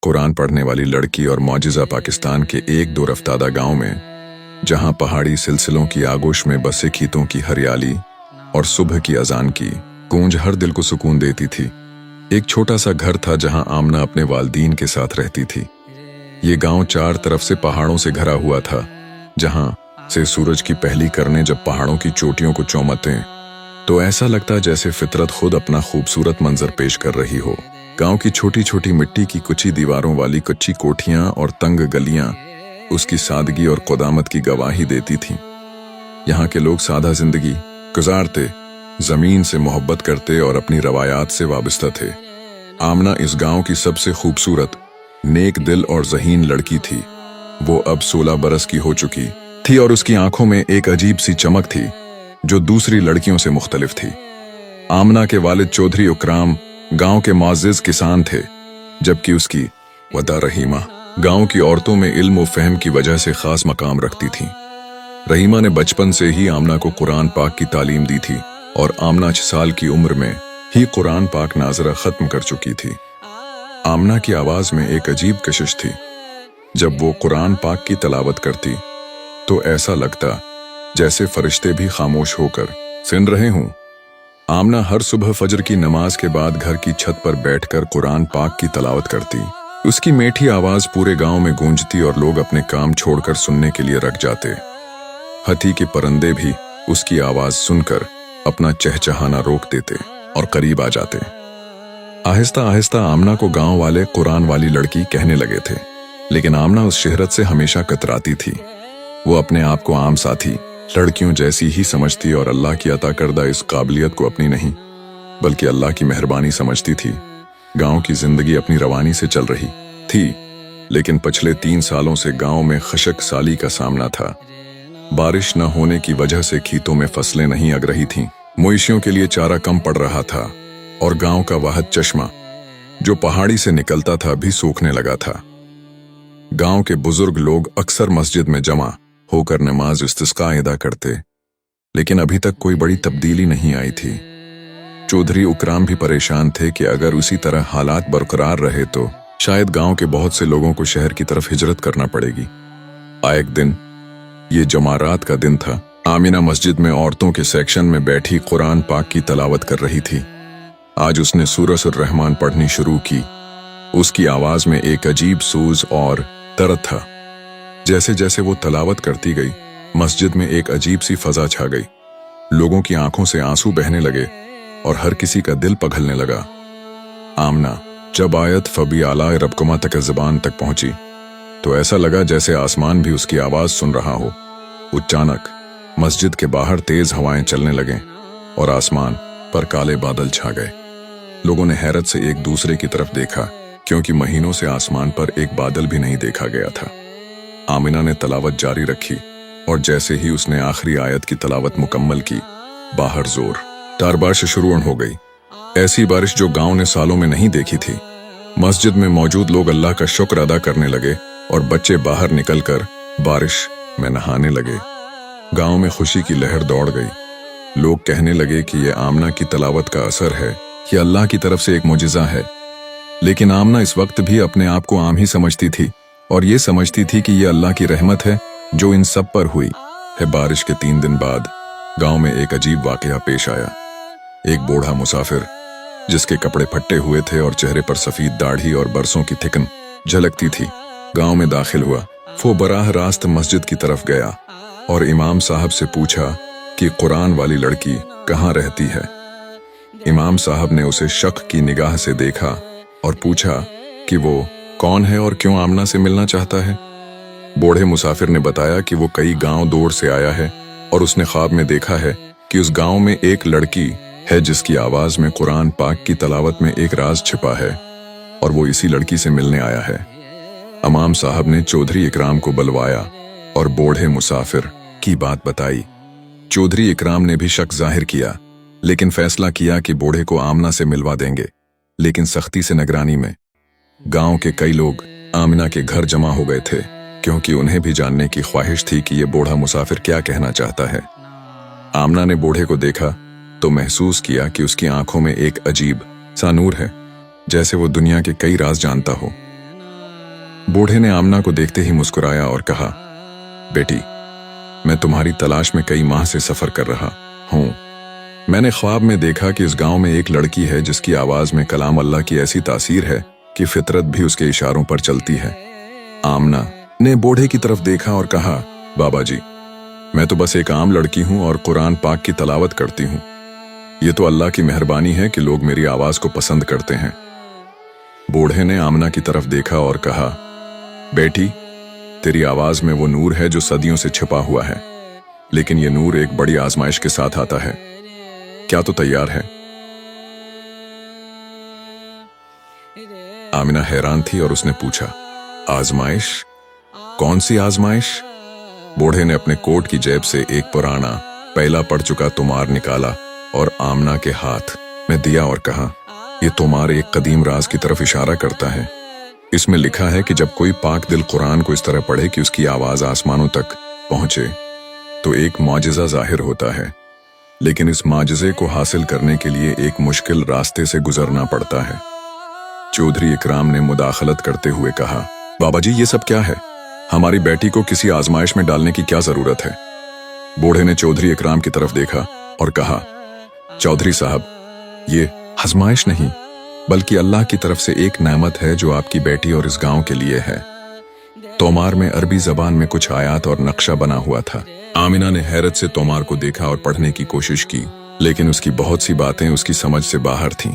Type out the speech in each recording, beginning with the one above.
कुरान पढ़ने वाली लड़की और मौजिज़ा पाकिस्तान के एक दो रफ्तादा गांव में, जहां पहाड़ी सिलसिलों की आगोश में बसे खेतों की हरियाली और सुबह की अजान की गूंज हर दिल को सुकून देती थी। एक छोटा सा घर था जहां आमना अपने वालदीन के साथ रहती थी। ये गांव चार तरफ से पहाड़ों से घरा हुआ था, जहां से सूरज की पहली किरणें जब पहाड़ों की चोटियों को चौंमतें तो ऐसा लगता जैसे फितरत खुद अपना खूबसूरत मंजर पेश कर रही हो। गांव की छोटी छोटी मिट्टी की कुची दीवारों वाली कच्ची कोठियां और तंग गलियां उसकी सादगी और क़ुदामत की गवाही देती थीं। यहाँ के लोग सादा जिंदगी गुजारते, जमीन से मोहब्बत करते और अपनी रवायात से वाबस्ता थे। आमना इस गांव की सबसे खूबसूरत, नेक दिल और ज़हीन लड़की थी। वो अब 16 बरस की हो चुकी थी और उसकी आंखों में एक अजीब सी चमक थी जो दूसरी लड़कियों से मुख्तलिफ थी। आमना के वालिद चौधरी इकराम गांव के मुअज़्ज़िज़ किसान थे, जबकि उसकी वदा रहीमा गांव की औरतों में इल्म व फहम की वजह से खास मकाम रखती थीं। रहीमा ने बचपन से ही आमना को कुरान पाक की तालीम दी थी और आमना 6 साल की उम्र में ही कुरान पाक नाज़रा खत्म कर चुकी थी। आमना की आवाज में एक अजीब कशिश थी। जब वो कुरान पाक की तलावत करती तो ऐसा लगता जैसे फरिश्ते भी खामोश होकर सुन रहे हों। आमना हर सुबह फजर की नमाज के बाद घर की छत पर बैठकर कुरान पाक की तलावत करती। उसकी मीठी आवाज पूरे गांव में गूंजती और लोग अपने काम छोड़कर सुनने के लिए रख जाते। हाथी के परिंदे भी उसकी आवाज सुनकर अपना चहचहाना रोक देते और करीब आ जाते। आहिस्ता आहिस्ता आमना को गांव वाले कुरान वाली लड़की कहने लगे थे, लेकिन आमना उस शहरत से हमेशा कतराती थी। वो अपने आप को आम साथी लड़कियों जैसी ही समझती और अल्लाह की अता करदा इस काबिलियत को अपनी नहीं बल्कि अल्लाह की मेहरबानी समझती थी। गांव की जिंदगी अपनी रवानी से चल रही थी, लेकिन पिछले 3 सालों से गांव में खशक साली का सामना था। बारिश न होने की वजह से खेतों में फसलें नहीं अग रही थीं, मवेशियों के लिए चारा कम पड़ रहा था और गांव का वाहिद चश्मा जो पहाड़ी से निकलता था भी सूखने लगा था। गांव के बुजुर्ग लोग अक्सर मस्जिद में जमा होकर नमाज इस्तिस्का अदा करते, लेकिन अभी तक कोई बड़ी तब्दीली नहीं आई थी। चौधरी इकराम भी परेशान थे कि अगर उसी तरह हालात बरकरार रहे तो शायद गांव के बहुत से लोगों को शहर की तरफ हिजरत करना पड़ेगी। एक दिन, ये जमारात का दिन था। आमिना मस्जिद में औरतों के सेक्शन में बैठी कुरान पाक की तलावत कर रही थी। आज उसने सूरत रहमान पढ़नी शुरू की। उसकी आवाज में एक अजीब सूज और दर्द था। जैसे जैसे वो तलावत करती गई, मस्जिद में एक अजीब सी फजा छा गई। लोगों की आंखों से आंसू बहने लगे और हर किसी का दिल पिघलने लगा। आमना जब आयत फबी आला रबकुमा तक ज़बान तक पहुंची तो ऐसा लगा जैसे आसमान भी उसकी आवाज सुन रहा हो। अचानक मस्जिद के बाहर तेज हवाएं चलने लगे और आसमान पर काले बादल छा गए। लोगों ने हैरत से एक दूसरे की तरफ देखा, क्योंकि महीनों से आसमान पर एक बादल भी नहीं देखा गया था। आमिना ने तलावत जारी रखी और जैसे ही उसने आखिरी आयत की तलावत मुकम्मल की, बाहर जोरदार बारिश शुरू हो गई। ऐसी बारिश जो गांव ने सालों में नहीं देखी थी। मस्जिद में मौजूद लोग अल्लाह का शुक्र अदा करने लगे और बच्चे बाहर निकलकर बारिश में नहाने लगे। गांव में खुशी की लहर दौड़ गई। लोग कहने लगे कि यह आमना की तलावत का असर है, यह अल्लाह की तरफ से एक मोजिज़ा है। लेकिन आमना इस वक्त भी अपने आप को आम ही समझती थी और ये समझती थी कि यह अल्लाह की रहमत है जो इन सब पर हुई है। बारिश के 3 दिन बाद गांव में एक अजीब वाकया पेश आया। एक बूढ़ा मुसाफिर जिसके कपड़े फटे हुए थे और चेहरे पर सफेद दाढ़ी और बरसों की थिकन झलकती थी, गांव में दाखिल हुआ। वो बराह रास्त मस्जिद की तरफ गया और इमाम साहब से पूछा कि कुरान वाली लड़की कहाँ रहती है। इमाम साहब ने उसे शक की निगाह से देखा और पूछा कि वो कौन है और क्यों आमना से मिलना चाहता है। बूढ़े मुसाफिर ने बताया कि वो कई गांव दौड़ से आया है और उसने ख्वाब में देखा है कि उस गांव में एक लड़की है जिसकी आवाज में कुरान पाक की तलावत में एक राज छिपा है और वो इसी लड़की से मिलने आया है। इमाम साहब ने चौधरी इकराम को बुलवाया और बूढ़े मुसाफिर की बात बताई। चौधरी इकराम ने भी शक जाहिर किया, लेकिन फैसला किया कि बूढ़े को आमना से मिलवा देंगे, लेकिन सख्ती से निगरानी में। गांव के कई लोग आमिना के घर जमा हो गए थे, क्योंकि उन्हें भी जानने की ख्वाहिश थी कि ये बूढ़ा मुसाफिर क्या कहना चाहता है। आमना ने बूढ़े को देखा तो महसूस किया कि उसकी आंखों में एक अजीब सा नूर है, जैसे वो दुनिया के कई राज जानता हो। बूढ़े ने आमना को देखते ही मुस्कुराया और कहा, बेटी, मैं तुम्हारी तलाश में कई माह से सफर कर रहा हूं। मैंने ख्वाब में देखा कि इस गांव में एक लड़की है जिसकी आवाज में कलाम अल्लाह की ऐसी तासीर है कि फितरत भी उसके इशारों पर चलती है। आमना ने बूढ़े की तरफ देखा और कहा, बाबा जी, मैं तो बस एक आम लड़की हूं और कुरान पाक की तलावत करती हूं। ये तो अल्लाह की मेहरबानी है कि लोग मेरी आवाज को पसंद करते हैं। बूढ़े ने आमना की तरफ देखा और कहा, बेटी, तेरी आवाज में वो नूर है जो सदियों से छिपा हुआ है, लेकिन ये नूर एक बड़ी आजमाइश के साथ आता है। क्या तो तैयार है? आमिना हैरान थी और उसने पूछा, आजमाइश? कौन सी आजमाइश? बूढ़े ने अपने कोट की जेब से एक पुराना पहला पड़ चुका तोमार निकाला और आमना के हाथ में दिया और कहा, यह तोमार एक कदीम राज की तरफ इशारा करता है। इसमें लिखा है कि जब कोई पाक दिल कुरान को इस तरह पढ़े कि उसकी आवाज आसमानों तक पहुंचे तो एक मौजिज़ा जाहिर होता है, लेकिन इस माजिज़े को हासिल करने के लिए एक मुश्किल रास्ते से गुजरना पड़ता है। चौधरी इकराम ने मुदाखलत करते हुए कहा, बाबा जी, ये सब क्या है? हमारी बेटी को किसी आजमाइश में डालने की क्या जरूरत है? बूढ़े ने चौधरी इकराम की तरफ देखा और कहा, चौधरी साहब, ये आजमाइश नहीं बल्कि अल्लाह की तरफ से एक नेमत है जो आपकी बेटी और इस गांव के लिए है। तोमार में अरबी जबान में कुछ आयात और नक्शा बना हुआ था। आमिना ने हैरत से तोमार को देखा और पढ़ने की कोशिश की, लेकिन उसकी बहुत सी बातें उसकी समझ से बाहर थीं।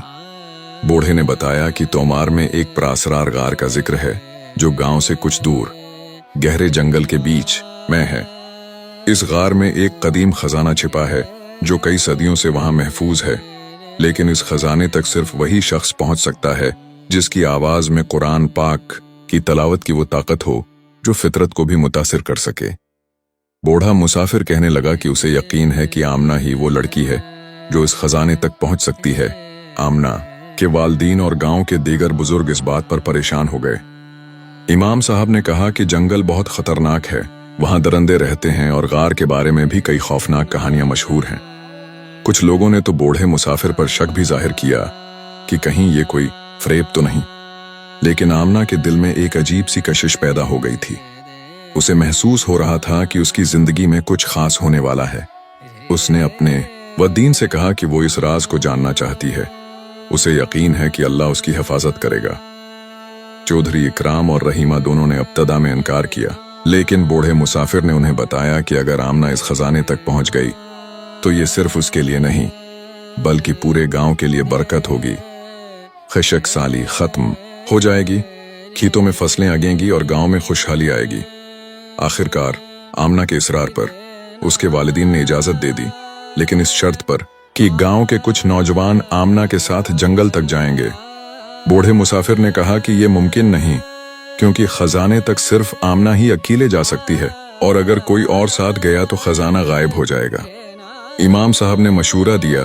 बूढ़े ने बताया कि तोमार में एक प्रासरार गार का जिक्र है जो गांव से कुछ दूर गहरे जंगल के बीच में है। इस गार में एक कदीम खजाना छिपा है जो कई सदियों से वहां महफूज है, लेकिन इस खजाने तक सिर्फ वही शख्स पहुंच सकता है जिसकी आवाज में कुरान पाक की तलावत की वो ताकत हो जो फितरत को भी मुतासिर कर सके। बूढ़ा मुसाफिर कहने लगा कि उसे यकीन है कि आमना ही वो लड़की है जो इस खजाने तक पहुंच सकती है। आमना के वालदीन और गांव के दीगर बुजुर्ग इस बात पर परेशान हो गए। इमाम साहब ने कहा कि जंगल बहुत खतरनाक है, वहां दरिंदे रहते हैं और गार के बारे में भी कई खौफनाक कहानियां मशहूर हैं। कुछ लोगों ने तो बूढ़े मुसाफिर पर शक भी जाहिर किया कि कहीं ये कोई फरेब तो नहीं, लेकिन आमना के दिल में एक अजीब सी कशिश पैदा हो गई थी। उसे महसूस हो रहा था कि उसकी जिंदगी में कुछ खास होने वाला है। उसने अपने वदीन से कहा कि वो इस राज को जानना चाहती है। उसे यकीन है कि अल्लाह उसकी हिफाजत करेगा। चौधरी इकराम और रहीमा दोनों ने इब्तदा में इनकार किया, लेकिन बूढ़े मुसाफिर ने उन्हें बताया कि अगर आमना इस खजाने तक पहुंच गई तो ये सिर्फ उसके लिए नहीं बल्कि पूरे गांव के लिए बरकत होगी। खशक साली खत्म हो जाएगी, खेतों में फसलें उगेंगी और गांव में खुशहाली आएगी। आखिरकार आमना के इसरार पर उसके वालिदीन ने इजाजत दे दी, लेकिन इस शर्त पर कि गांव के कुछ नौजवान आमना के साथ जंगल तक जाएंगे। बूढ़े मुसाफिर ने कहा कि यह मुमकिन नहीं, क्योंकि खजाने तक सिर्फ आमना ही अकेले जा सकती है और अगर कोई और साथ गया तो खजाना गायब हो जाएगा। इमाम साहब ने मशूरा दिया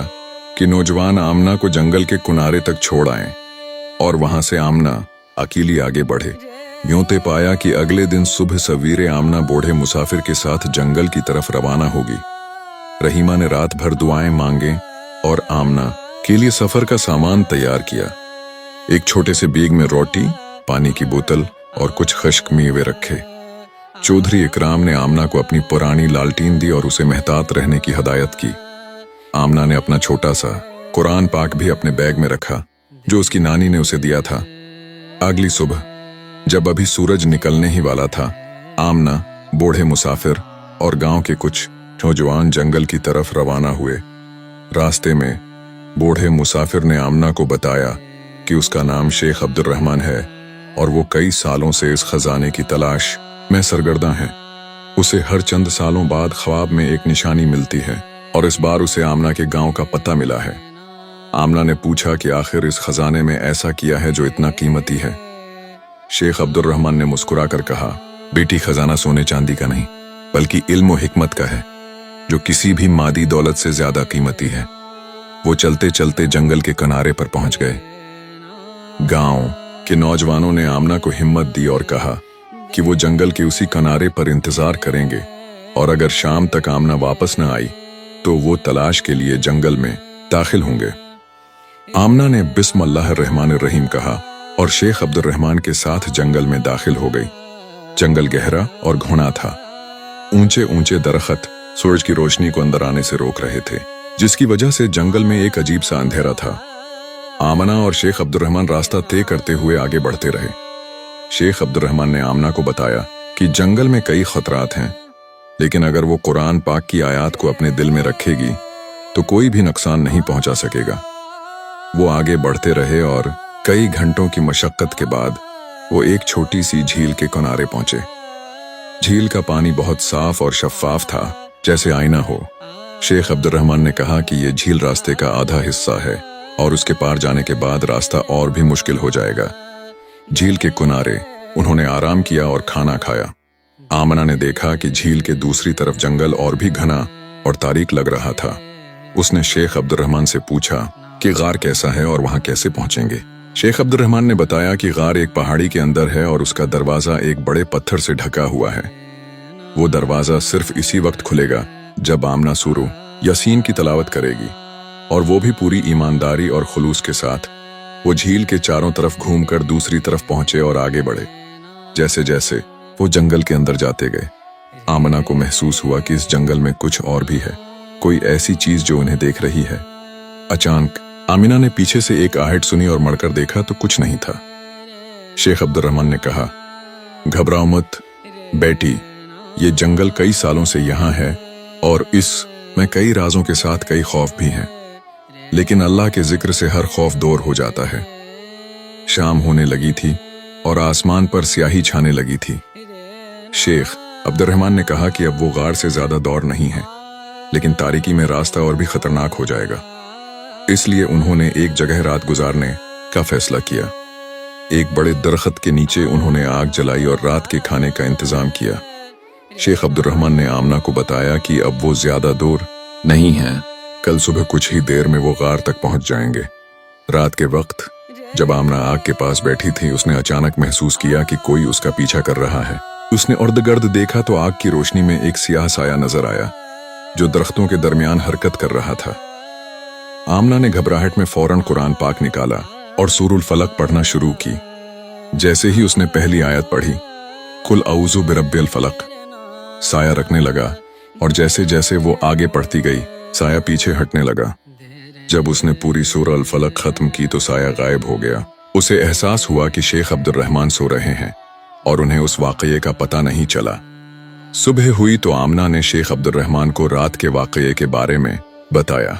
कि नौजवान आमना को जंगल के किनारे तक छोड़ आएं और वहां से आमना अकेली आगे बढ़े। यूं ते पाया कि अगले दिन सुबह सवेरे आमना बूढ़े मुसाफिर के साथ जंगल की तरफ रवाना होगी। रहीमा ने रात भर दुआएं मांगे और आमना के लिए सफर का सामान तैयार किया। एक छोटे से बैग में रोटी, पानी की बोतल और कुछ खुश्क मेवे रखे। चौधरी इकराम ने आमना को अपनी पुरानी लालटीन दी और उसे मेहतात रहने की हदायत की। आमना ने अपना छोटा सा कुरान पाक भी अपने बैग में रखा जो उसकी नानी ने उसे दिया था। अगली सुबह जब अभी सूरज निकलने ही वाला था, आमना, बूढ़े मुसाफिर और गांव के कुछ नौजवान जंगल की तरफ रवाना हुए। रास्ते में बूढ़े मुसाफिर ने आमना को बताया कि उसका नाम शेख अब्दुल रहमान है और वो कई सालों से इस खजाने की तलाश में सरगर्दा है। उसे हर चंद सालों बाद ख्वाब में एक निशानी मिलती है और इस बार उसे आमना के गांव का पता मिला है। आमना ने पूछा कि आखिर इस खजाने में ऐसा किया है जो इतना कीमती है। शेख अब्दुल रहमान ने मुस्कुराकर कहा, बेटी, खजाना सोने चांदी का नहीं बल्कि इल्म और हिकमत का है जो किसी भी मादी दौलत से ज्यादा कीमती है। वो चलते चलते जंगल के किनारे पर पहुंच गए। गांव के नौजवानों ने आमना को हिम्मत दी और कहा कि वो जंगल के उसी किनारे पर इंतजार करेंगे और अगर शाम तक आमना वापस न आई तो वो तलाश के लिए जंगल में दाखिल होंगे। आमना ने बिस्मिल्लाहिर्रहमानिर्रहीम कहा और शेख अब्दुर्रहमान के साथ जंगल में दाखिल हो गई। जंगल गहरा और घना था। ऊंचे ऊंचे दरख्त सूरज की रोशनी को अंदर आने से रोक रहे थे, जिसकी वजह से जंगल में एक अजीब सा अंधेरा था। आमना और शेख अब्दुर्रहमान रास्ता तय करते हुए आगे बढ़ते रहे। शेख अब्दुर्रहमान ने आमना को बताया कि जंगल में कई खतरात हैं, लेकिन अगर वो कुरान पाक की आयत को अपने दिल में रखेगी तो कोई भी नुकसान नहीं पहुंचा सकेगा। वो आगे बढ़ते रहे और कई घंटों की मशक्कत के बाद वो एक छोटी सी झील के किनारे पहुंचे। झील का पानी बहुत साफ और शफाफ था, जैसे आईना हो। शेख अब्दुर्रहमान ने कहा कि ये झील रास्ते का आधा हिस्सा है और उसके पार जाने के बाद रास्ता और भी मुश्किल हो जाएगा। झील के किनारे उन्होंने आराम किया और खाना खाया। आमना ने देखा कि झील के दूसरी तरफ जंगल और भी घना और तारीक लग रहा था। उसने शेख अब्दुर्रहमान से पूछा कि गार कैसा है और वहां कैसे पहुंचेंगे। शेख अब्दुर्रहमान ने बताया कि गार एक पहाड़ी के अंदर है और उसका दरवाजा एक बड़े पत्थर से ढका हुआ है। वो दरवाजा सिर्फ इसी वक्त खुलेगा जब आमना सूरो यासीन की तलावत करेगी, और वो भी पूरी ईमानदारी और खुलूस के साथ। वो झील के चारों तरफ घूमकर दूसरी तरफ पहुंचे और आगे बढ़े। जैसे जैसे वो जंगल के अंदर जाते गए, आमना को महसूस हुआ कि इस जंगल में कुछ और भी है, कोई ऐसी चीज जो उन्हें देख रही है। अचानक आमिना ने पीछे से एक आहट सुनी और मुड़कर देखा तो कुछ नहीं था। शेख अब्दुर्रहमान ने कहा, घबराओ मत बेटी, ये जंगल कई सालों से यहाँ है और इसमें कई राजों के साथ कई खौफ भी हैं, लेकिन अल्लाह के जिक्र से हर खौफ दूर हो जाता है। शाम होने लगी थी और आसमान पर स्याही छाने लगी थी। शेख अब्दुर्रहमान ने कहा कि अब वो गार से ज्यादा दौर नहीं है, लेकिन तारीकी में रास्ता और भी खतरनाक हो जाएगा। इसलिए उन्होंने एक जगह रात गुजारने का फैसला किया। एक बड़े दरख्त के नीचे उन्होंने आग जलाई और रात के खाने का इंतजाम किया। शेख अब्दुर्रहमान ने आमना को बताया कि अब वो ज्यादा दूर नहीं है, कल सुबह कुछ ही देर में वो गार तक पहुंच जाएंगे। रात के वक्त जब आमना आग के पास बैठी थी, उसने अचानक महसूस किया कि कोई उसका पीछा कर रहा है। उसने इर्द-गिर्द देखा तो आग की रोशनी में एक सियाह साया नजर आया जो दरख्तों के दरमियान हरकत कर रहा था। आमना ने घबराहट में फौरन कुरान पाक निकाला और सूरुल फलक पढ़ना शुरू की। जैसे ही उसने पहली आयत पढ़ी, कुल औज़ु बिरब्बिल फलक, साया रखने लगा और जैसे जैसे वो आगे पढ़ती गई, साया पीछे हटने लगा। जब उसने पूरी सूरह अल फलक खत्म की तो साया गायब हो गया। उसे एहसास हुआ कि शेख अब्दुर्रहमान सो रहे हैं और उन्हें उस वाक़ये का पता नहीं चला। सुबह हुई तो आमना ने शेख अब्दुर्रहमान को रात के वाक़ये के बारे में बताया।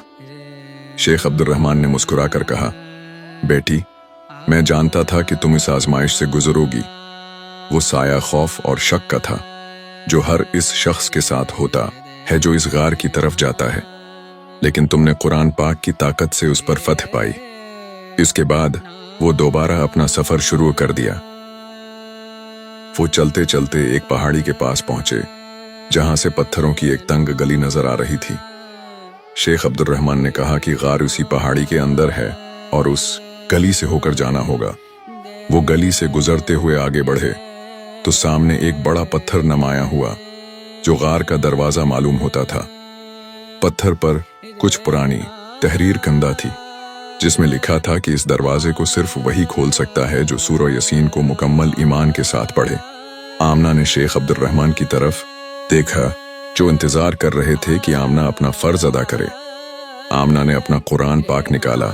शेख अब्दुर्रहमान ने मुस्कुराकर कहा, बेटी, मैं जानता था कि तुम इस आजमाइश से गुजरोगी। वो साया खौफ और शक का था जो हर इस शख्स के साथ होता है जो इस गार की तरफ जाता है, लेकिन तुमने कुरान पाक की ताकत से उस पर फतह पाई। इसके बाद वो दोबारा अपना सफर शुरू कर दिया। वो चलते चलते एक पहाड़ी के पास पहुंचे जहां से पत्थरों की एक तंग गली नजर आ रही थी। शेख अब्दुर्रहमान ने कहा कि गार उसी पहाड़ी के अंदर है और उस गली से होकर जाना होगा। वो गली से गुजरते हुए आगे बढ़े तो सामने एक बड़ा पत्थर नमाया हुआ जो गार का दरवाजा मालूम होता था। पत्थर पर कुछ पुरानी तहरीर कंदा थी जिसमें लिखा था कि इस दरवाजे को सिर्फ वही खोल सकता है जो सूरह यासीन को मुकम्मल ईमान के साथ पढ़े। आमना ने शेख अब्दुर्रहमान की तरफ देखा जो इंतजार कर रहे थे कि आमना अपना फर्ज अदा करे। आमना ने अपना कुरान पाक निकाला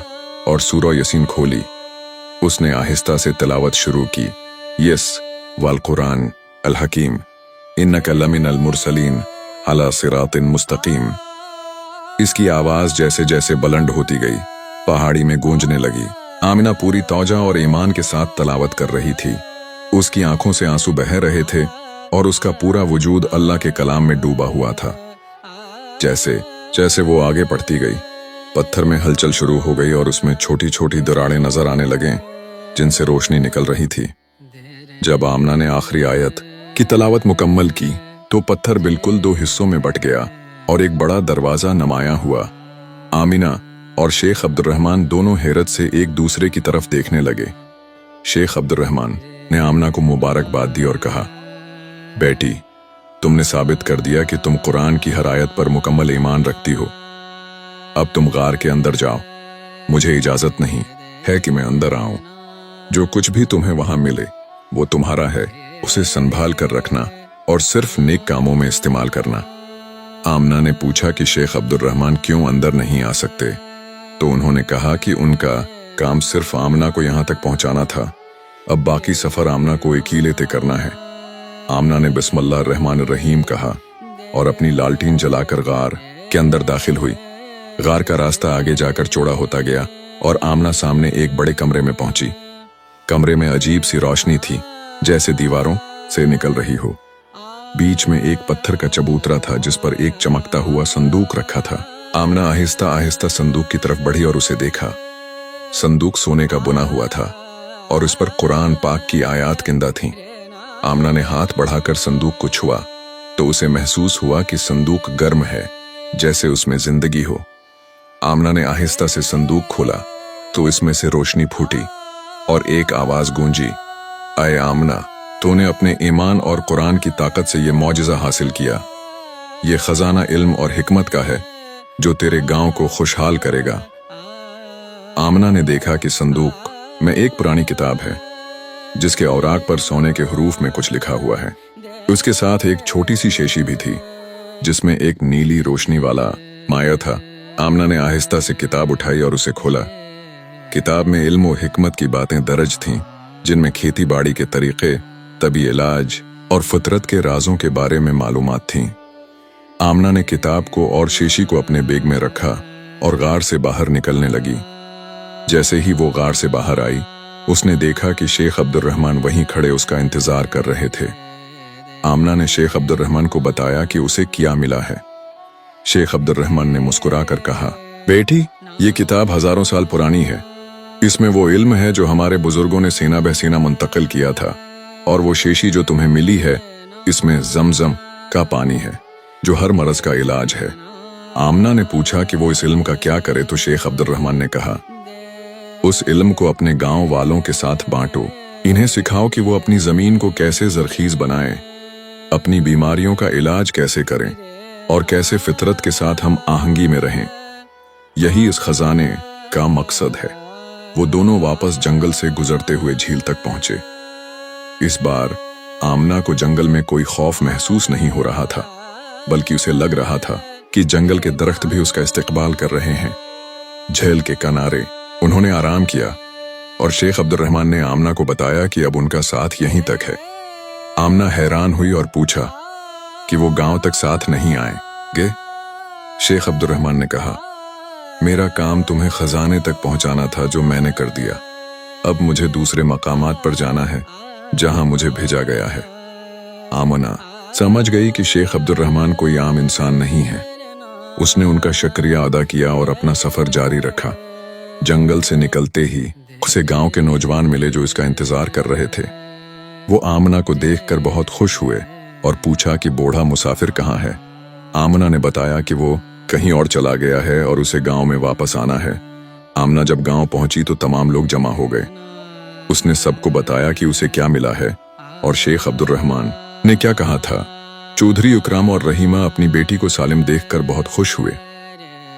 और सूरह यासीन खोली। उसने आहिस्ता से तिलावत शुरू की, यस वल कुरान अल हकीम इन्नका लमिनल मुरसलीन अला सिरातिन मुस्तकीम। इसकी आवाज जैसे जैसे बुलंद होती गई, पहाड़ी में गूंजने लगी। आमिना पूरी तौजा और ईमान के साथ तलावत कर रही थी। उसकी आंखों से आंसू बह रहे थे और उसका पूरा वजूद अल्लाह के कलाम में डूबा हुआ था। जैसे जैसे वो आगे बढ़ती गई, पत्थर में हलचल शुरू हो गई और उसमें छोटी छोटी दरारें नजर आने लगे जिनसे रोशनी निकल रही थी। जब आमना ने आखिरी आयत की तलावत मुकम्मल की तो पत्थर बिल्कुल दो हिस्सों में बट गया और एक बड़ा दरवाजा नमाया हुआ। आमिना और शेख अब्दुर्रहमान दोनों हैरत से एक दूसरे की तरफ देखने लगे। शेख अब्दुर्रहमान ने आमना को मुबारकबाद दी और कहा, बेटी, तुमने साबित कर दिया कि तुम कुरान की हर आयत पर मुकम्मल ईमान रखती हो। अब तुम गार के अंदर जाओ, मुझे इजाजत नहीं है कि मैं अंदर आऊं। जो कुछ भी तुम्हें वहां मिले वो तुम्हारा है, उसे संभाल कर रखना और सिर्फ नेक कामों में इस्तेमाल करना। आमना ने पूछा कि शेख अब्दुल रहमान क्यों अंदर नहीं आ सकते, तो उन्होंने कहा कि उनका काम सिर्फ आमना को यहां तक पहुंचाना था, अब बाकी सफर आमना को अकेले तय करना है। आमना ने बिस्मिल्लाह रहमान रहीम कहा और अपनी लालटीन जलाकर गार के अंदर दाखिल हुई। गार का रास्ता आगे जाकर चौड़ा होता गया और आमना सामने एक बड़े कमरे में पहुंची। कमरे में अजीब सी रोशनी थी, जैसे दीवारों से निकल रही हो। बीच में एक पत्थर का चबूतरा था जिस पर एक चमकता हुआ संदूक रखा था। आमना आहिस्ता आहिस्ता संदूक की तरफ बढ़ी और उसे देखा। संदूक सोने का बुना हुआ था और उस पर कुरान पाक की आयात किंदा थीं। आमना ने हाथ बढ़ाकर संदूक को छुआ तो उसे महसूस हुआ कि संदूक गर्म है, जैसे उसमें जिंदगी हो। आमना ने आहिस्ता से संदूक खोला तो इसमें से रोशनी फूटी और एक आवाज गूंजी, आए आमना, तूने अपने ईमान और कुरान की ताकत से ये मौजिज़ा हासिल किया। ये खजाना इल्म और हिकमत का है जो तेरे गांव को खुशहाल करेगा। आमना ने देखा कि संदूक में एक पुरानी किताब है जिसके औराक पर सोने के हरूफ में कुछ लिखा हुआ है। उसके साथ एक छोटी सी शेशी भी थी जिसमें एक नीली रोशनी वाला माया था। आमना ने आहिस्ता से किताब उठाई और उसे खोला। किताब में इल्म और हिकमत की बातें दर्ज थीं, जिनमें खेती बाड़ी के तरीके, तबी इलाज और फितरत के राजों के बारे में मालूमात थीं। आमना ने किताब को और शीशी को अपने बैग में रखा और गार से बाहर निकलने लगी। जैसे ही वो गार से बाहर आई, उसने देखा कि शेख अब्दुल रहमान वहीं खड़े उसका इंतजार कर रहे थे। आमना ने शेख अब्दुल रहमान को बताया कि उसे क्या मिला है। शेख अब्दुल रहमान ने मुस्कुराकर कहा, बेटी, ये किताब हजारों साल पुरानी है। इसमें वो इल्म है जो हमारे बुजुर्गों ने सीना बह सीना मुंतकिल किया था, और वो शीशी जो तुम्हें मिली है, इसमें जमजम का पानी है जो हर मरज का इलाज है। आमना ने पूछा कि वो इस इल्म का क्या करे, तो शेख अब्दुल रहमान ने कहा, उस इल्म को अपने गांव वालों के साथ बांटो। इन्हें सिखाओ कि वो अपनी जमीन को कैसे जरखीज बनाएं, अपनी बीमारियों का इलाज कैसे करें और कैसे फितरत के साथ हम आहंगी में रहें। यही इस खजाने का मकसद है। वो दोनों वापस जंगल से गुजरते हुए झील तक पहुंचे। इस बार आमना को जंगल में कोई खौफ महसूस नहीं हो रहा था, बल्कि उसे लग रहा था कि जंगल के दरख्त भी उसका इस्तकबाल कर रहे हैं। झील के किनारे उन्होंने आराम किया और शेख अब्दुल रहमान ने आमना को बताया कि अब उनका साथ यहीं तक है। आमना हैरान हुई और पूछा कि वो गांव तक साथ नहीं आएंगे। शेख अब्दुल रहमान ने कहा, मेरा काम तुम्हें खजाने तक पहुंचाना था जो मैंने कर दिया। अब मुझे दूसरे मकामात पर जाना है जहां मुझे भेजा गया है। आमना समझ गई कि शेख अब्दुल रहमान कोई आम इंसान नहीं है। उसने उनका शुक्रिया अदा किया और अपना सफर जारी रखा। जंगल से निकलते ही उसे गांव के नौजवान मिले जो इसका इंतजार कर रहे थे। वो आमना को देखकर बहुत खुश हुए और पूछा कि बूढ़ा मुसाफिर कहाँ है। आमना ने बताया कि वो कहीं और चला गया है और उसे गांव में वापस आना है। आमना जब गांव पहुंची तो तमाम लोग जमा हो गए। उसने सबको बताया कि उसे क्या मिला है और शेख अब्दुल रहमान ने क्या कहा था। चौधरी इकराम और रहीमा अपनी बेटी को सालिम देखकर बहुत खुश हुए।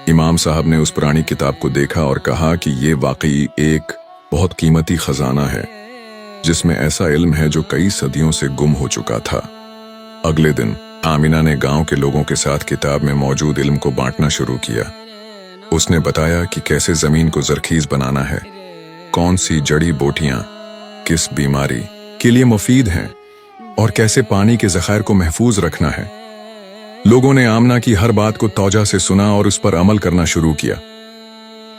इमाम साहब ने उस पुरानी किताब को देखा और कहा कि ये वाकई एक बहुत कीमती खजाना है जिसमें ऐसा इल्म है जो कई सदियों से गुम हो चुका था। अगले दिन आमिना ने गांव के लोगों के साथ किताब में मौजूद इल्म को बांटना शुरू किया। उसने बताया कि कैसे जमीन को जरखीज बनाना है, कौन सी जड़ी बूटियां किस बीमारी के लिए मुफीद हैं और कैसे पानी के ज़खायर को महफूज रखना है। लोगों ने आमना की हर बात को तौजा से सुना और उस पर अमल करना शुरू किया।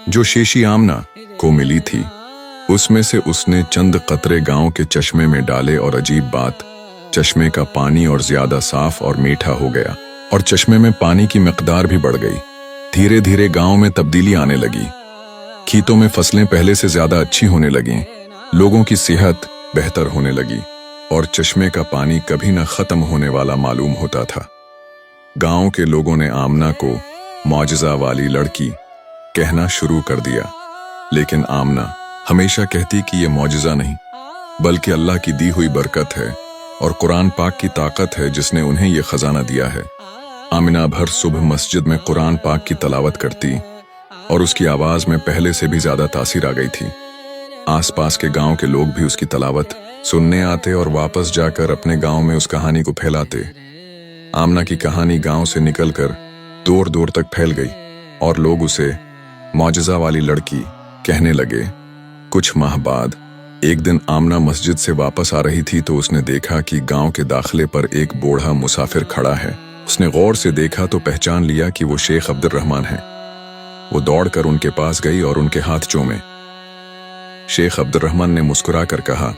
जो शीशी आमना को मिली थी उसमें से उसने चंद कतरे गांव के चश्मे में डाले और अजीब बात, चश्मे का पानी और ज्यादा साफ और मीठा हो गया और चश्मे में पानी की मिकदार भी बढ़ गई। धीरे धीरे गांव में तब्दीली आने लगी। खेतों में फसलें पहले से ज्यादा अच्छी होने लगीं, लोगों की सेहत बेहतर होने लगी और चश्मे का पानी कभी न खत्म होने वाला मालूम होता था। गांव के लोगों ने आमना को मौजज़ा वाली लड़की कहना शुरू कर दिया, लेकिन आमना हमेशा कहती कि यह मौजज़ा नहीं बल्कि अल्लाह की दी हुई बरकत है और कुरान पाक की ताकत है जिसने उन्हें यह खजाना दिया है। आमिना भर सुबह मस्जिद में कुरान पाक की तलावत करती और उसकी आवाज में पहले से भी ज्यादा तासीर आ गई थी। आसपास के गांव के लोग भी उसकी तलावत सुनने आते और वापस जाकर अपने गांव में उस कहानी को फैलाते। आमना की कहानी गांव से निकलकर दूर दूर तक फैल गई और लोग उसे मौजज़ा वाली लड़की कहने लगे। कुछ माह बाद एक दिन आमना मस्जिद से वापस आ रही थी तो उसने देखा कि गांव के दाखिले पर एक बूढ़ा मुसाफिर खड़ा है। उसने गौर से देखा तो पहचान लिया कि वो शेख अब्दुल रहमान है। वो दौड़कर उनके पास गई और उनके हाथ चूमे। शेख अब्दुल रहमान ने मुस्कुराकर कहा,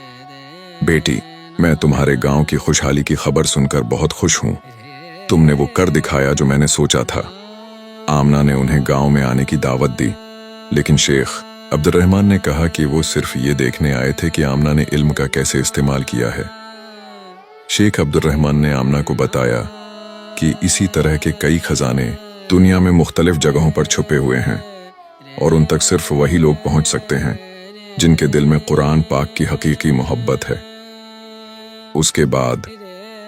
बेटी, मैं तुम्हारे गांव की खुशहाली की खबर सुनकर बहुत खुश हूं। तुमने वो कर दिखाया जो मैंने सोचा था। आमना ने उन्हें गांव में आने की दावत दी, लेकिन शेख अब्दुल रहमान ने कहा कि वो सिर्फ ये देखने आए थे कि आमना ने इल्म का कैसे इस्तेमाल किया है। शेख अब्दुल रहमान ने आमना को बताया कि इसी तरह के कई खजाने दुनिया में मुख्तलिफ जगहों पर छुपे हुए हैं और उन तक सिर्फ वही लोग पहुंच सकते हैं जिनके दिल में कुरान पाक की हकीकी मोहब्बत है। उसके बाद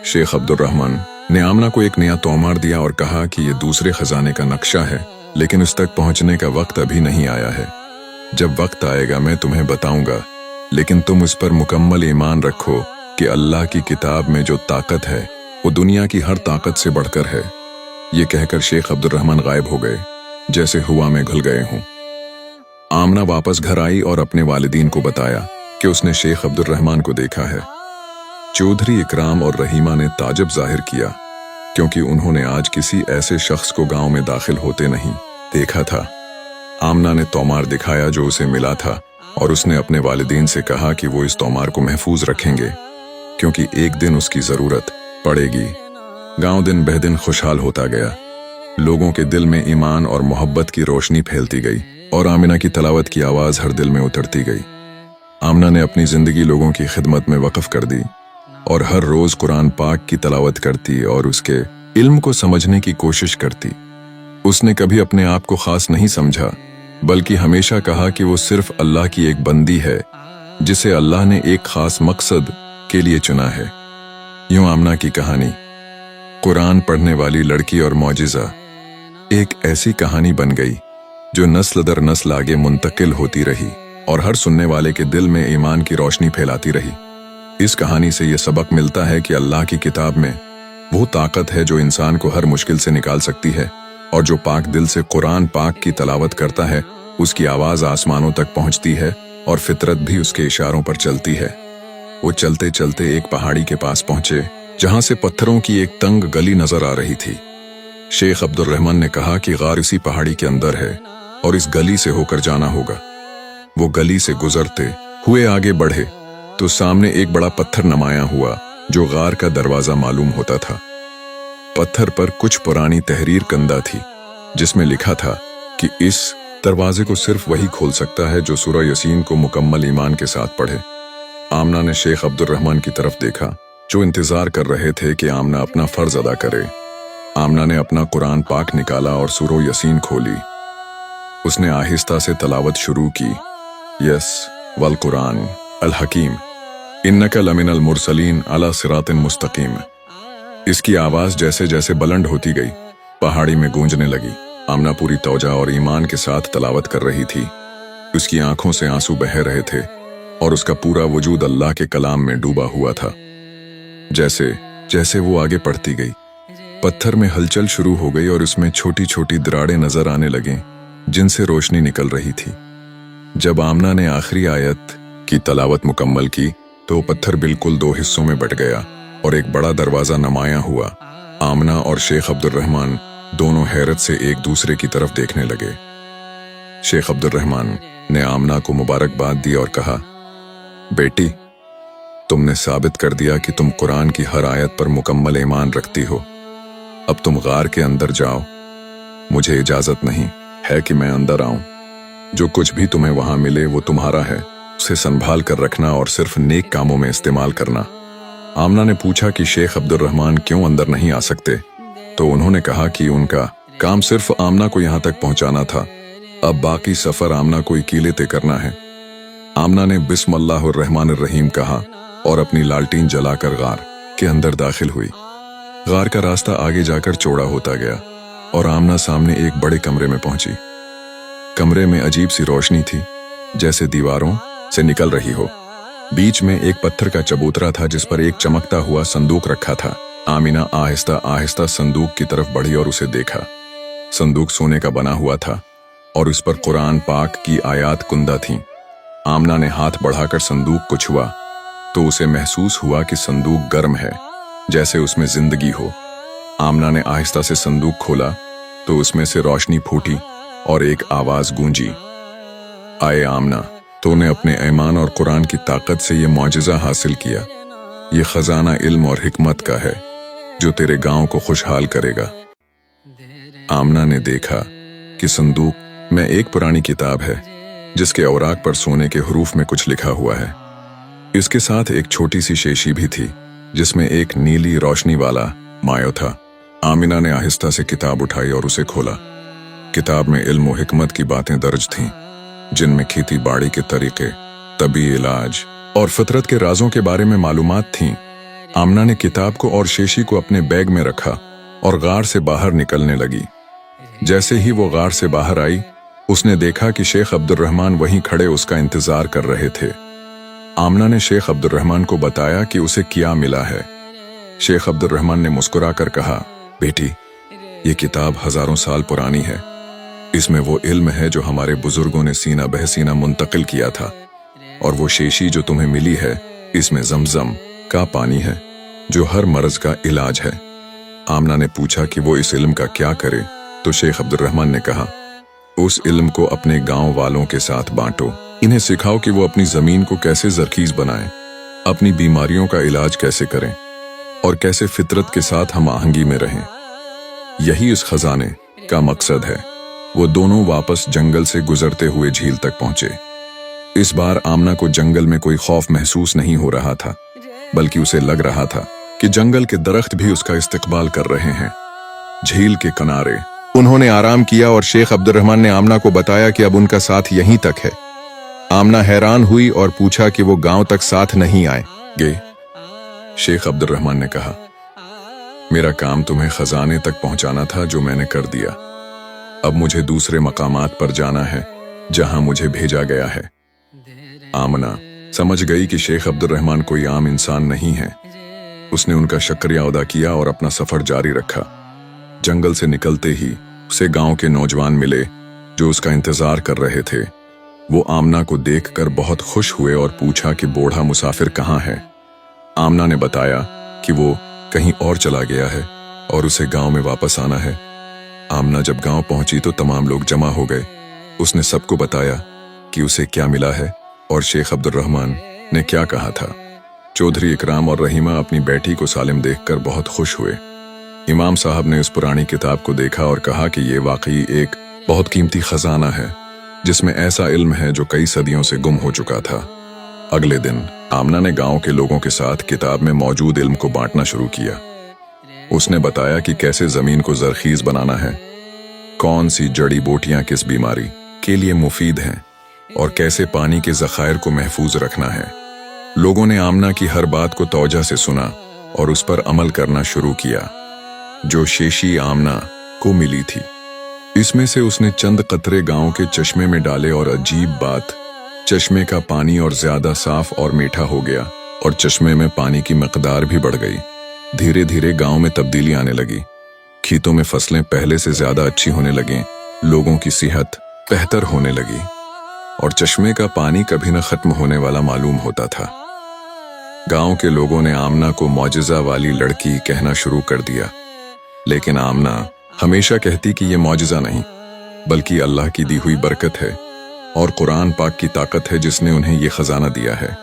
शेख अब्दुल रहमान ने आमना को एक नया तोमार दिया और कहा कि ये दूसरे खजाने का नक्शा है, लेकिन उस तक पहुंचने का वक्त अभी नहीं आया है। जब वक्त आएगा मैं तुम्हें बताऊंगा, लेकिन तुम उस पर मुकम्मल ईमान रखो कि अल्लाह की किताब में जो ताकत है वो दुनिया की हर ताकत से बढ़कर है। ये कहकर शेख अब्दुल रहमान गायब हो गए, जैसे हुआ में घुल गए हों। आमना वापस घर आई और अपने वालिदीन को बताया कि उसने शेख अब्दुल रहमान को देखा है। चौधरी इकराम और रहीमा ने ताज्जुब जाहिर किया, क्योंकि उन्होंने आज किसी ऐसे शख्स को गांव में दाखिल होते नहीं देखा था। आमना ने तोमार दिखाया जो उसे मिला था और उसने अपने वालिदीन से कहा कि वो इस तोमार को महफूज रखेंगे, क्योंकि एक दिन उसकी जरूरत पड़ेगी। गांव दिन बह दिन खुशहाल होता गया। लोगों के दिल में ईमान और मोहब्बत की रोशनी फैलती गई और आमिना की तलावत की आवाज हर दिल में उतरती गई। आमना ने अपनी जिंदगी लोगों की खिदमत में वक्फ कर दी और हर रोज कुरान पाक की तलावत करती और उसके इल्म को समझने की कोशिश करती। उसने कभी अपने आप को खास नहीं समझा, बल्कि हमेशा कहा कि वो सिर्फ अल्लाह की एक बंदी है जिसे अल्लाह ने एक खास मकसद के लिए चुना है। यूं आमना की कहानी, कुरान पढ़ने वाली लड़की और मौजिज़ा, एक ऐसी कहानी बन गई जो नस्ल दर नस्ल आगे मुंतकिल होती रही और हर सुनने वाले के दिल में ईमान की रोशनी फैलाती रही। इस कहानी से ये सबक मिलता है कि अल्लाह की किताब में वो ताकत है जो इंसान को हर मुश्किल से निकाल सकती है, और जो पाक दिल से कुरान पाक की तलावत करता है उसकी आवाज आसमानों तक पहुंचती है और फितरत भी उसके इशारों पर चलती है। वो चलते चलते एक पहाड़ी के पास पहुंचे जहां से पत्थरों की एक तंग गली नजर आ रही थी। शेख अब्दुल रहमान ने कहा कि गार इसी पहाड़ी के अंदर है और इस गली से होकर जाना होगा। वो गली से गुजरते हुए आगे बढ़े तो सामने एक बड़ा पत्थर नमाया हुआ जो गार का दरवाजा मालूम होता था। पत्थर पर कुछ पुरानी तहरीर कंदा थी जिसमें लिखा था कि इस दरवाजे को सिर्फ वही खोल सकता है जो सूरह यासीन को मुकम्मल ईमान के साथ पढ़े। आमना ने शेख अब्दुल रहमान की तरफ देखा जो इंतजार कर रहे थे कि आमना अपना फर्ज अदा करे। आमना ने अपना कुरान पाक निकाला और सूरह यासीन खोली। उसने आहिस्ता से तलावत शुरू की, यस वल कुरान अल हकीम इन्नका लमिनल मुरसलीन अला सिरातिन मुस्तकीम। इसकी आवाज जैसे जैसे बुलंद होती गई पहाड़ी में गूंजने लगी। आमना पूरी तौजा और ईमान के साथ तलावत कर रही थी। उसकी आंखों से आंसू बह रहे थे और उसका पूरा वजूद अल्लाह के कलाम में डूबा हुआ था। जैसे जैसे वो आगे बढ़ती गई, पत्थर में हलचल शुरू हो गई और उसमें छोटी छोटी दरारें नजर आने लगीं जिनसे रोशनी निकल रही थी। जब आमना ने आखिरी आयत की तलावत मुकम्मल की तो पत्थर बिल्कुल दो हिस्सों में बट गया और एक बड़ा दरवाजा नमाया हुआ। आमना और शेख अब्दुल रहमान दोनों हैरत से एक दूसरे की तरफ देखने लगे। शेख अब्दुल रहमान ने आमना को मुबारकबाद दी और कहा, बेटी, तुमने साबित कर दिया कि तुम कुरान की हर आयत पर मुकम्मल ईमान रखती हो। अब तुम गार के अंदर जाओ। मुझे इजाजत नहीं है कि मैं अंदर आऊं। जो कुछ भी तुम्हें वहां मिले वो तुम्हारा है, उसे संभाल कर रखना और सिर्फ नेक कामों में इस्तेमाल करना। आमना ने पूछा कि शेख अब्दुल रहमान क्यों अंदर नहीं आ सकते, तो उन्होंने कहा कि उनका काम सिर्फ आमना को यहां तक पहुंचाना था। अब बाकी सफर आमना को अकेले तय करना है। आमना ने बिस्मिल्लाहिर्रहमानिर्रहीम कहा और अपनी लालटीन जलाकर गार के अंदर दाखिल हुई। गार का रास्ता आगे जाकर चौड़ा होता गया और आमना सामने एक बड़े कमरे में पहुंची। कमरे में अजीब सी रोशनी थी, जैसे दीवारों से निकल रही हो। बीच में एक पत्थर का चबूतरा था जिस पर एक चमकता हुआ संदूक रखा था। आमिना आहिस्ता आहिस्ता संदूक की तरफ बढ़ी और उसे देखा। संदूक सोने का बना हुआ था और उस पर कुरान पाक की आयात कुंदा थीं। आमना ने हाथ बढ़ाकर संदूक को छुआ तो उसे महसूस हुआ कि संदूक गर्म है, जैसे उसमें जिंदगी हो। आमना ने आहिस्ता से संदूक खोला तो उसमें से रोशनी फूटी और एक आवाज गूंजी, आए आमना, तूने अपने ईमान और कुरान की ताकत से ये मौजिज़ा हासिल किया। ये खजाना इल्म और हिकमत का है जो तेरे गांव को खुशहाल करेगा। आमना ने देखा कि संदूक में एक पुरानी किताब है जिसके औराक पर सोने के हरूफ में कुछ लिखा हुआ है। इसके साथ एक छोटी सी शेशी भी थी जिसमें एक नीली रोशनी वाला मायो था। आमिना ने आहिस्ता से किताब उठाई और उसे खोला। किताब में इल्म और हिकमत की बातें दर्ज थीं, जिनमें खेती बाड़ी के तरीके, तबी इलाज और फितरत के राजों के बारे में मालूमात थीं। आमना ने किताब को और शेशी को अपने बैग में रखा और गार से बाहर निकलने लगी। जैसे ही वो गार से बाहर आई, उसने देखा कि शेख अब्दुर्रहमान वहीं खड़े उसका इंतजार कर रहे थे। आमना ने शेख अब्दुर्रहमान को बताया कि उसे क्या मिला है। शेख अब्दुर्रहमान ने मुस्कुराकर कहा, बेटी, ये किताब हजारों साल पुरानी है। इसमें वो इल्म है जो हमारे बुजुर्गों ने सीना बह सीना मुंतकिल किया था, और वो शेशी जो तुम्हें मिली है, इसमें जमजम का पानी है जो हर मर्ज का इलाज है। आमना ने पूछा कि वो इस इल्म का क्या करे, तो शेख अब्दुर्रहमान ने कहा, उस इल्म को अपने गांव वालों के साथ बांटो। इन्हें सिखाओ कि वो अपनी जमीन को कैसे जरखीज बनाएं, अपनी बीमारियों का इलाज कैसे करें और कैसे फितरत के साथ हम आहंगी में रहें। यही इस खजाने का मकसद है। वो दोनों वापस जंगल से गुजरते हुए झील तक पहुंचे। इस बार आमना को जंगल में कोई खौफ महसूस नहीं हो रहा था, बल्कि उसे लग रहा था कि जंगल के दरख्त भी उसका इस्तकबाल कर रहे हैं। झील के किनारे उन्होंने आराम किया और शेख अब्दुर्रहमान ने आमना को बताया कि अब उनका साथ यहीं तक है। आमना हैरान हुई और पूछा कि वो गांव तक साथ नहीं आएंगे। शेख अब्दुर्रहमान ने कहा, मेरा काम तुम्हें खजाने तक पहुंचाना था जो मैंने कर दिया। अब मुझे दूसरे मकामात पर जाना है जहां मुझे भेजा गया है। आमना समझ गई कि शेख अब्दुर्रहमान कोई आम इंसान नहीं है। उसने उनका शुक्रिया अदा किया और अपना सफर जारी रखा। जंगल से निकलते ही उसे गांव के नौजवान मिले जो उसका इंतजार कर रहे थे। वो आमना को देखकर बहुत खुश हुए और पूछा कि बूढ़ा मुसाफिर कहाँ है। आमना ने बताया कि वो कहीं और चला गया है और उसे गांव में वापस आना है। आमना जब गांव पहुंची तो तमाम लोग जमा हो गए। उसने सबको बताया कि उसे क्या मिला है और शेख अब्दुर्रहमान ने क्या कहा था। चौधरी इकराम और रहीमा अपनी बेटी को सालिम देखकर बहुत खुश हुए। इमाम साहब ने उस पुरानी किताब को देखा और कहा कि ये वाकई एक बहुत कीमती खजाना है जिसमें ऐसा इल्म है जो कई सदियों से गुम हो चुका था। अगले दिन आमना ने गांव के लोगों के साथ किताब में मौजूद इल्म को बांटना शुरू किया। उसने बताया कि कैसे जमीन को जरखीज बनाना है, कौन सी जड़ी बूटियां किस बीमारी के लिए मुफीद हैं और कैसे पानी के जखायर को महफूज रखना है। लोगों ने आमना की हर बात को तौजा से सुना और उस पर अमल करना शुरू किया जो शेशी आमना को मिली थी। इसमें से उसने चंद कतरे गांव के चश्मे में डाले और अजीब बात, चश्मे का पानी और ज्यादा साफ और मीठा हो गया और चश्मे में पानी की मकदार भी बढ़ गई। धीरे धीरे गांव में तब्दीली आने लगी। खेतों में फसलें पहले से ज्यादा अच्छी होने लगीं, लोगों की सेहत बेहतर होने लगी और चश्मे का पानी कभी न खत्म होने वाला मालूम होता था। गांव के लोगों ने आमना को मौजिज़ा वाली लड़की कहना शुरू कर दिया, लेकिन आमना हमेशा कहती कि ये मौजिज़ा नहीं बल्कि अल्लाह की दी हुई बरकत है और कुरान पाक की ताकत है जिसने उन्हें ये खजाना दिया है।